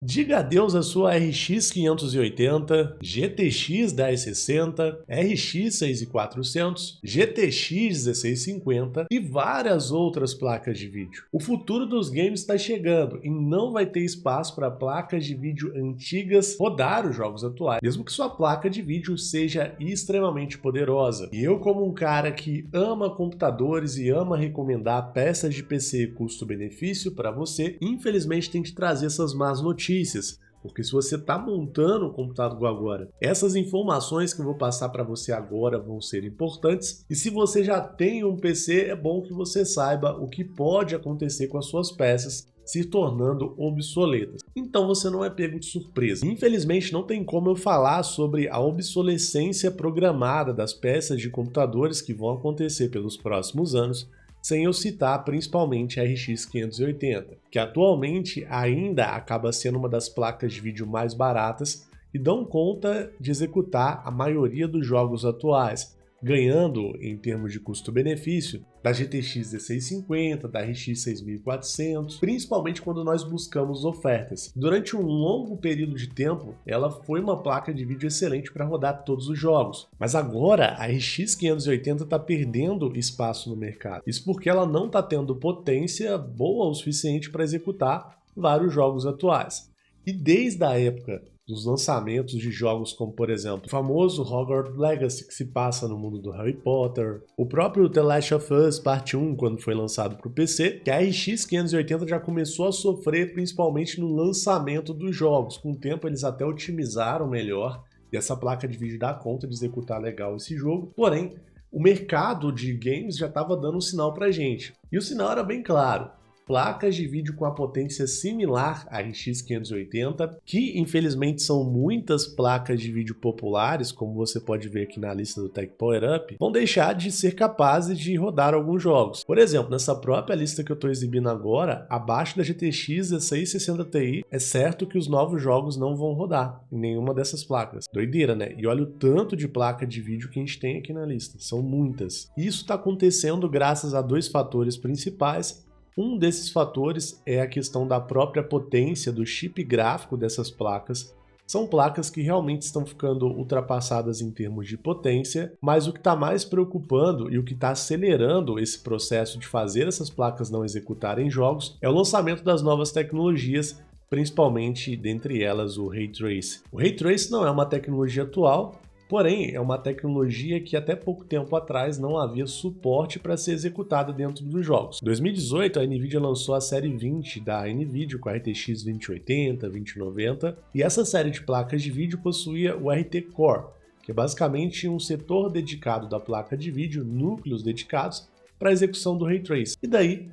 Diga adeus à sua RX 580, GTX 1060, RX 6400, GTX 1650 e várias outras placas de vídeo. O futuro dos games está chegando e não vai ter espaço para placas de vídeo antigas rodar os jogos atuais, mesmo que sua placa de vídeo seja extremamente poderosa. E eu, como um cara que ama computadores e ama recomendar peças de PC custo-benefício para você, infelizmente tenho que trazer essas más notícias. Porque se você está montando um computador agora, essas informações que eu vou passar para você agora vão ser importantes. E se você já tem um PC, é bom que você saiba o que pode acontecer com as suas peças se tornando obsoletas. Então você não é pego de surpresa. Infelizmente não tem como eu falar sobre a obsolescência programada das peças de computadores que vão acontecer pelos próximos anos, sem eu citar principalmente a RX 580, que atualmente ainda acaba sendo uma das placas de vídeo mais baratas e dão conta de executar a maioria dos jogos atuais, ganhando em termos de custo-benefício da GTX 1650, da RX 6400, principalmente quando nós buscamos ofertas. Durante um longo período de tempo, ela foi uma placa de vídeo excelente para rodar todos os jogos, mas agora a RX 580 está perdendo espaço no mercado. Isso porque ela não está tendo potência boa o suficiente para executar vários jogos atuais. E desde a época dos lançamentos de jogos como, por exemplo, o famoso Hogwarts Legacy, que se passa no mundo do Harry Potter, o próprio The Last of Us Parte 1, quando foi lançado para o PC, que a RX 580 já começou a sofrer principalmente no lançamento dos jogos. Com o tempo eles até otimizaram melhor e essa placa de vídeo dá conta de executar legal esse jogo, porém o mercado de games já estava dando um sinal pra gente. E o sinal era bem claro. Placas de vídeo com a potência similar à RX 580, que infelizmente são muitas placas de vídeo populares, como você pode ver aqui na lista do Tech Power Up, vão deixar de ser capazes de rodar alguns jogos. Por exemplo, nessa própria lista que eu estou exibindo agora, abaixo da GTX 1660 Ti, é certo que os novos jogos não vão rodar em nenhuma dessas placas. Doideira, né? E olha o tanto de placa de vídeo que a gente tem aqui na lista, são muitas. E isso está acontecendo graças a dois fatores principais. Um desses fatores é a questão da própria potência do chip gráfico dessas placas. São placas que realmente estão ficando ultrapassadas em termos de potência, mas o que está mais preocupando e o que está acelerando esse processo de fazer essas placas não executarem jogos é o lançamento das novas tecnologias, principalmente dentre elas o Ray Tracing. O Ray Tracing não é uma tecnologia atual, porém, é uma tecnologia que até pouco tempo atrás não havia suporte para ser executada dentro dos jogos. Em 2018, a NVIDIA lançou a série 20 da NVIDIA com a RTX 2080, 2090, e essa série de placas de vídeo possuía o RT Core, que é basicamente um setor dedicado da placa de vídeo, núcleos dedicados para a execução do Ray Tracing. E daí,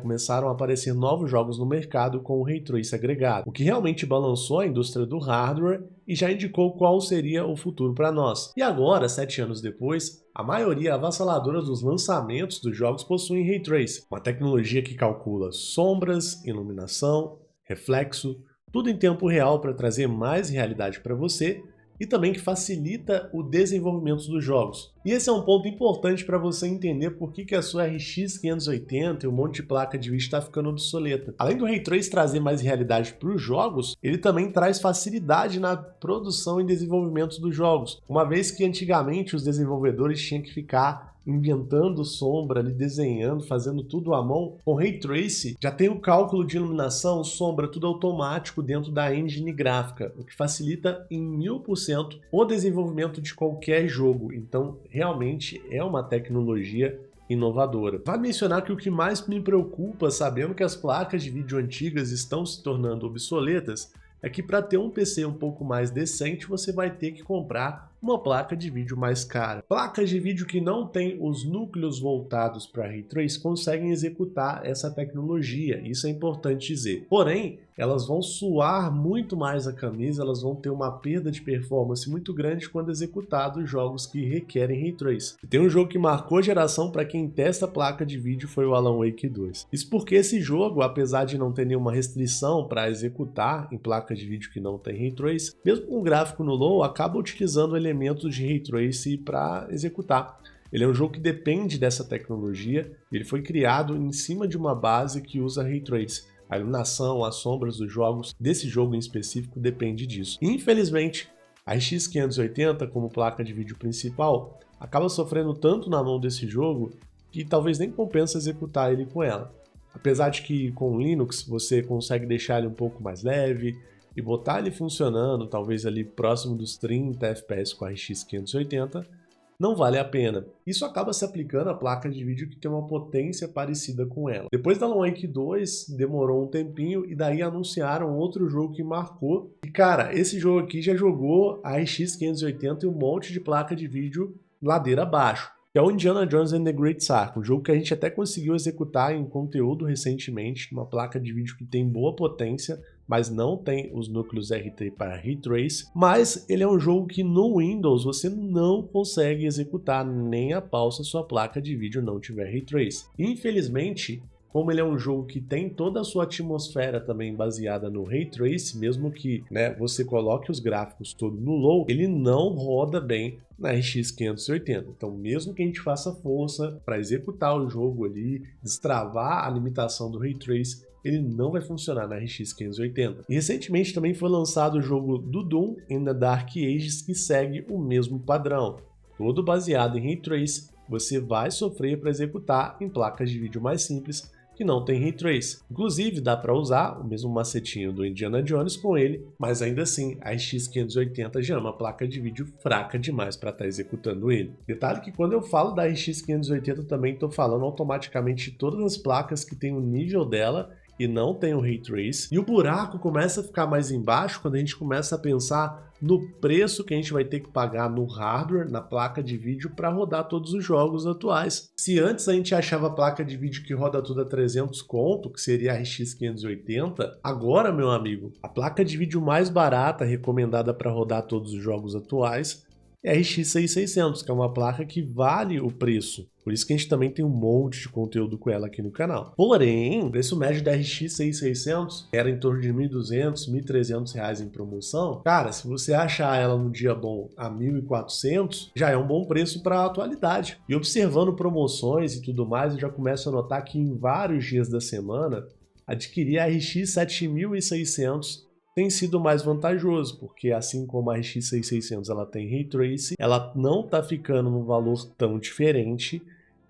começaram a aparecer novos jogos no mercado com o Ray Tracing agregado, o que realmente balançou a indústria do hardware e já indicou qual seria o futuro para nós. E agora, 7 anos depois, a maioria avassaladora dos lançamentos dos jogos possuem Ray Tracing, uma tecnologia que calcula sombras, iluminação, reflexo, tudo em tempo real para trazer mais realidade para você, e também que facilita o desenvolvimento dos jogos. E esse é um ponto importante para você entender por que a sua RX 580 e um monte de placa de vídeo está ficando obsoleta. Além do Ray Tracing trazer mais realidade para os jogos, ele também traz facilidade na produção e desenvolvimento dos jogos, uma vez que antigamente os desenvolvedores tinham que ficar inventando sombra, ali desenhando, fazendo tudo à mão. Com Ray Tracing já tem o cálculo de iluminação, sombra, tudo automático dentro da engine gráfica, o que facilita em 1000% o desenvolvimento de qualquer jogo. Então, realmente é uma tecnologia inovadora. Vale mencionar que o que mais me preocupa, sabendo que as placas de vídeo antigas estão se tornando obsoletas, é que para ter um PC um pouco mais decente, você vai ter que comprar uma placa de vídeo mais cara. Placas de vídeo que não têm os núcleos voltados para Ray Tracing conseguem executar essa tecnologia, isso é importante dizer. Porém, elas vão suar muito mais a camisa, elas vão ter uma perda de performance muito grande quando executados jogos que requerem Ray Tracing. E tem um jogo que marcou a geração para quem testa placa de vídeo, foi o Alan Wake 2. Isso porque esse jogo, apesar de não ter nenhuma restrição para executar em placa de vídeo que não tem Ray Tracing, mesmo com o gráfico no low, acaba utilizando elementos de Ray Tracing para executar. Ele é um jogo que depende dessa tecnologia, ele foi criado em cima de uma base que usa Ray Tracing. A iluminação, as sombras dos jogos, desse jogo em específico, depende disso. Infelizmente, a RX 580 como placa de vídeo principal acaba sofrendo tanto na mão desse jogo que talvez nem compensa executar ele com ela. Apesar de que com o Linux você consegue deixar ele um pouco mais leve e botar ele funcionando, talvez ali próximo dos 30 FPS com a RX 580, não vale a pena. Isso acaba se aplicando a placas de vídeo que tem uma potência parecida com ela. Depois da Alan Wake 2, demorou um tempinho e daí anunciaram outro jogo que marcou. E cara, esse jogo aqui já jogou a RX 580 e um monte de placa de vídeo ladeira abaixo, que é o Indiana Jones and the Great Sark, um jogo que a gente até conseguiu executar em conteúdo recentemente, uma placa de vídeo que tem boa potência, mas não tem os núcleos RT para Ray Trace, mas ele é um jogo que no Windows você não consegue executar nem a pau se a sua placa de vídeo não tiver Ray Trace. Infelizmente, como ele é um jogo que tem toda a sua atmosfera também baseada no Ray Trace, mesmo que você coloque os gráficos todos no low, ele não roda bem na RX 580. Então, mesmo que a gente faça força para executar o jogo ali, destravar a limitação do Ray Trace, ele não vai funcionar na RX 580. E recentemente também foi lançado o jogo do Doom in the Dark Ages, que segue o mesmo padrão. Todo baseado em Ray Trace, você vai sofrer para executar em placas de vídeo mais simples, que não tem Ray Trace. Inclusive, dá para usar o mesmo macetinho do Indiana Jones com ele, mas ainda assim, a RX 580 já é uma placa de vídeo fraca demais para estar executando ele. Detalhe que quando eu falo da RX 580, também estou falando automaticamente de todas as placas que tem o nível dela e não tem o Ray Trace. E o buraco começa a ficar mais embaixo quando a gente começa a pensar no preço que a gente vai ter que pagar no hardware, na placa de vídeo, para rodar todos os jogos atuais. Se antes a gente achava a placa de vídeo que roda tudo a 300 conto, que seria a RX 580, agora, meu amigo, a placa de vídeo mais barata recomendada para rodar todos os jogos atuais é a RX 6600, que é uma placa que vale o preço. Por isso que a gente também tem um monte de conteúdo com ela aqui no canal. Porém, o preço médio da RX 6600 era em torno de R$ 1.200, R$ 1.300 em promoção. Cara, se você achar ela num dia bom a R$ 1.400, já é um bom preço para a atualidade. E observando promoções e tudo mais, eu já começo a notar que em vários dias da semana, adquirir a RX 7600 tem sido mais vantajoso, porque assim como a RX 6600 ela tem Ray Trace, ela não está ficando num valor tão diferente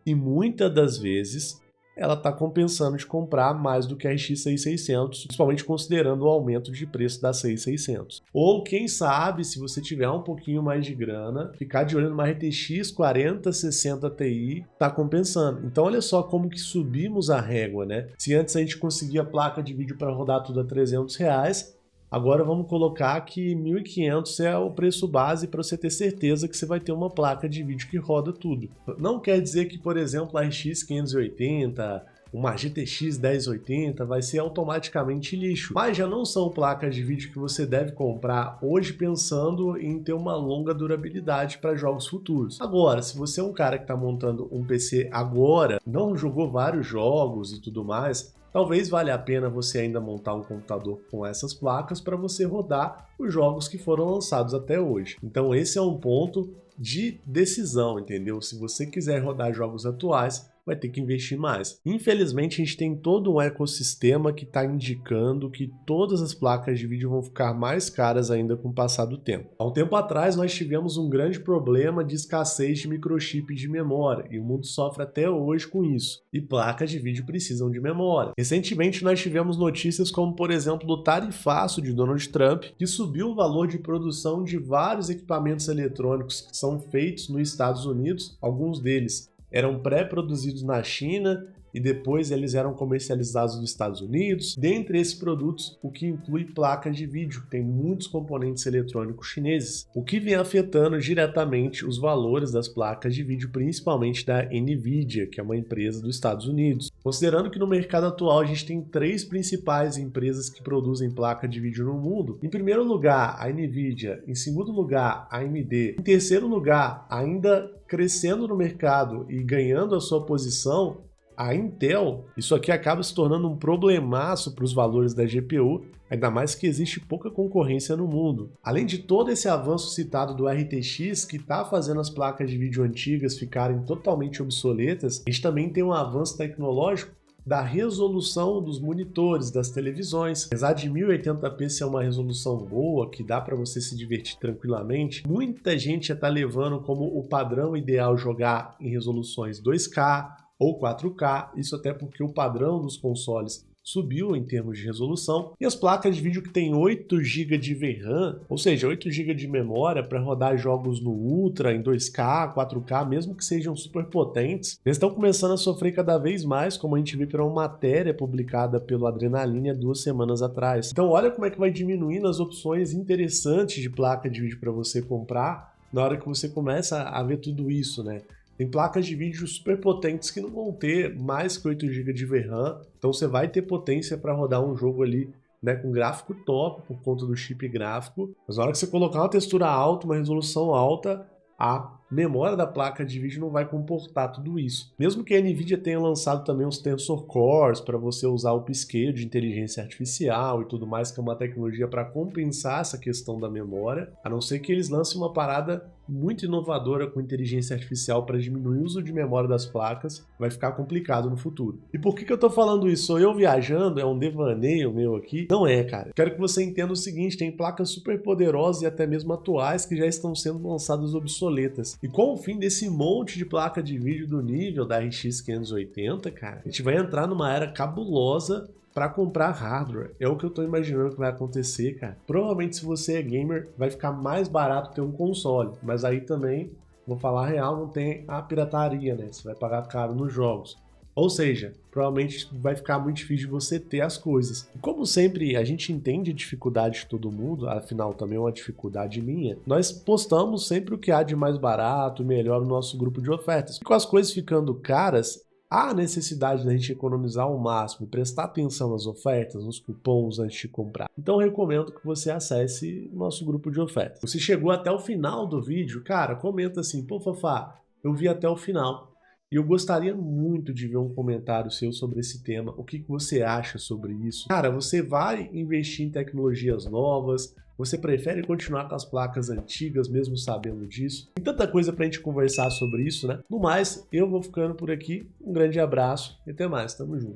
e muitas das vezes ela está compensando de comprar mais do que a RX 6600, principalmente considerando o aumento de preço da 6600. Ou quem sabe, se você tiver um pouquinho mais de grana, ficar de olho numa RTX 4060 Ti está compensando. Então olha só como que subimos a régua, né? Se antes a gente conseguia placa de vídeo para rodar tudo a R$300, agora vamos colocar que 1.500 é o preço base para você ter certeza que você vai ter uma placa de vídeo que roda tudo. Não quer dizer que, por exemplo, a RX 580, uma GTX 1080 vai ser automaticamente lixo, mas já não são placas de vídeo que você deve comprar hoje pensando em ter uma longa durabilidade para jogos futuros. Agora, se você é um cara que está montando um PC agora, não jogou vários jogos e tudo mais, talvez valha a pena você ainda montar um computador com essas placas para você rodar os jogos que foram lançados até hoje. Então esse é um ponto de decisão, entendeu? Se você quiser rodar jogos atuais, vai ter que investir mais. Infelizmente, a gente tem todo um ecossistema que está indicando que todas as placas de vídeo vão ficar mais caras ainda com o passar do tempo. Há um tempo atrás, nós tivemos um grande problema de escassez de microchip de memória, e o mundo sofre até hoje com isso. E placas de vídeo precisam de memória. Recentemente, nós tivemos notícias como, por exemplo, o tarifaço de Donald Trump, que subiu o valor de produção de vários equipamentos eletrônicos que são feitos nos Estados Unidos, alguns deles eram pré-produzidos na China e depois eles eram comercializados nos Estados Unidos. Dentre esses produtos, o que inclui placas de vídeo, que tem muitos componentes eletrônicos chineses, o que vem afetando diretamente os valores das placas de vídeo, principalmente da Nvidia, que é uma empresa dos Estados Unidos. Considerando que no mercado atual a gente tem 3 principais empresas que produzem placa de vídeo no mundo, em primeiro lugar a Nvidia, em segundo lugar a AMD, em terceiro lugar, ainda crescendo no mercado e ganhando a sua posição, a Intel. Isso aqui acaba se tornando um problemaço para os valores da GPU, ainda mais que existe pouca concorrência no mundo. Além de todo esse avanço citado do RTX, que está fazendo as placas de vídeo antigas ficarem totalmente obsoletas, a gente também tem um avanço tecnológico da resolução dos monitores, das televisões. Apesar de 1080p ser uma resolução boa, que dá para você se divertir tranquilamente, muita gente já está levando como o padrão ideal jogar em resoluções 2K ou 4K, isso até porque o padrão dos consoles subiu em termos de resolução, e as placas de vídeo que tem 8 GB de VRAM, ou seja, 8 GB de memória para rodar jogos no Ultra, em 2K, 4K, mesmo que sejam super potentes, eles estão começando a sofrer cada vez mais, como a gente viu pela uma matéria publicada pelo Adrenaline 2 semanas atrás. Então olha como é que vai diminuindo as opções interessantes de placa de vídeo para você comprar na hora que você começa a ver tudo isso, né? Tem placas de vídeo super potentes que não vão ter mais que 8 GB de VRAM, então você vai ter potência para rodar um jogo ali, né, com gráfico top por conta do chip gráfico, mas na hora que você colocar uma textura alta, uma resolução alta, a memória da placa de vídeo não vai comportar tudo isso. Mesmo que a Nvidia tenha lançado também os Tensor Cores para você usar o upscale de inteligência artificial e tudo mais, que é uma tecnologia para compensar essa questão da memória, a não ser que eles lancem uma parada muito inovadora com inteligência artificial para diminuir o uso de memória das placas, vai ficar complicado no futuro. E por que eu tô falando isso? Sou eu viajando? É um devaneio meu aqui? Não é, cara. Quero que você entenda o seguinte, tem placas super poderosas e até mesmo atuais que já estão sendo lançadas obsoletas. E com o fim desse monte de placa de vídeo do nível da RX 580, cara, a gente vai entrar numa era cabulosa para comprar hardware. É o que eu tô imaginando que vai acontecer, cara. Provavelmente se você é gamer, vai ficar mais barato ter um console, mas aí também, vou falar a real, não tem a pirataria, né? Você vai pagar caro nos jogos. Ou seja, provavelmente vai ficar muito difícil de você ter as coisas. E como sempre, a gente entende a dificuldade de todo mundo, afinal também é uma dificuldade minha, nós postamos sempre o que há de mais barato, melhor no nosso grupo de ofertas. E com as coisas ficando caras, há a necessidade da gente economizar ao máximo, prestar atenção nas ofertas, nos cupons antes de comprar. Então eu recomendo que você acesse o nosso grupo de ofertas. Se chegou até o final do vídeo, cara, comenta assim, pô Fafá, eu vi até o final. E eu gostaria muito de ver um comentário seu sobre esse tema, o que você acha sobre isso. Cara, você vai investir em tecnologias novas? Você prefere continuar com as placas antigas, mesmo sabendo disso? Tem tanta coisa pra gente conversar sobre isso, né? No mais, eu vou ficando por aqui. Um grande abraço e até mais. Tamo junto.